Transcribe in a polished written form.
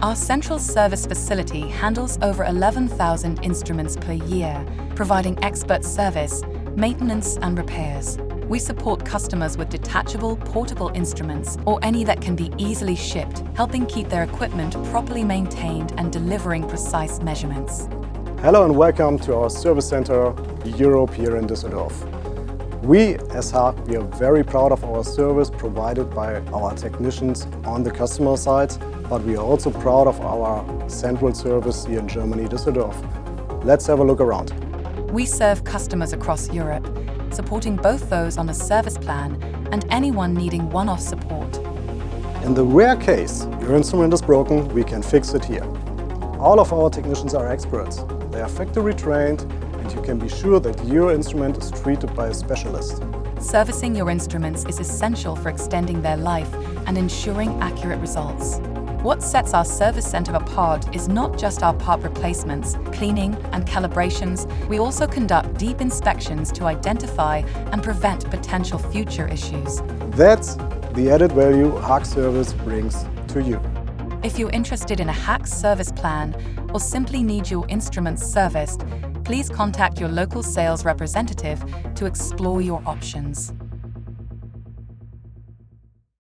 Our central service facility handles over 11,000 instruments per year, providing expert service, maintenance and repairs. We support customers with detachable, portable instruments or any that can be easily shipped, helping keep their equipment properly maintained and delivering precise measurements. Hello and welcome to our service center, Europe here in Dusseldorf. We, as Hach, we are very proud of our service provided by our technicians on the customer side, but we are also proud of our central service here in Germany, Dusseldorf. Let's have a look around. We serve customers across Europe, supporting both those on a service plan and anyone needing one-off support. In the rare case your instrument is broken, we can fix it here. All of our technicians are experts. They are factory trained, and you can be sure that your instrument is treated by a specialist. Servicing your instruments is essential for extending their life and ensuring accurate results. What sets our service center apart is not just our part replacements, cleaning and calibrations. We also conduct deep inspections to identify and prevent potential future issues. That's the added value Hach service brings to you. If you're interested in a Hach service plan or simply need your instruments serviced, please contact your local sales representative to explore your options.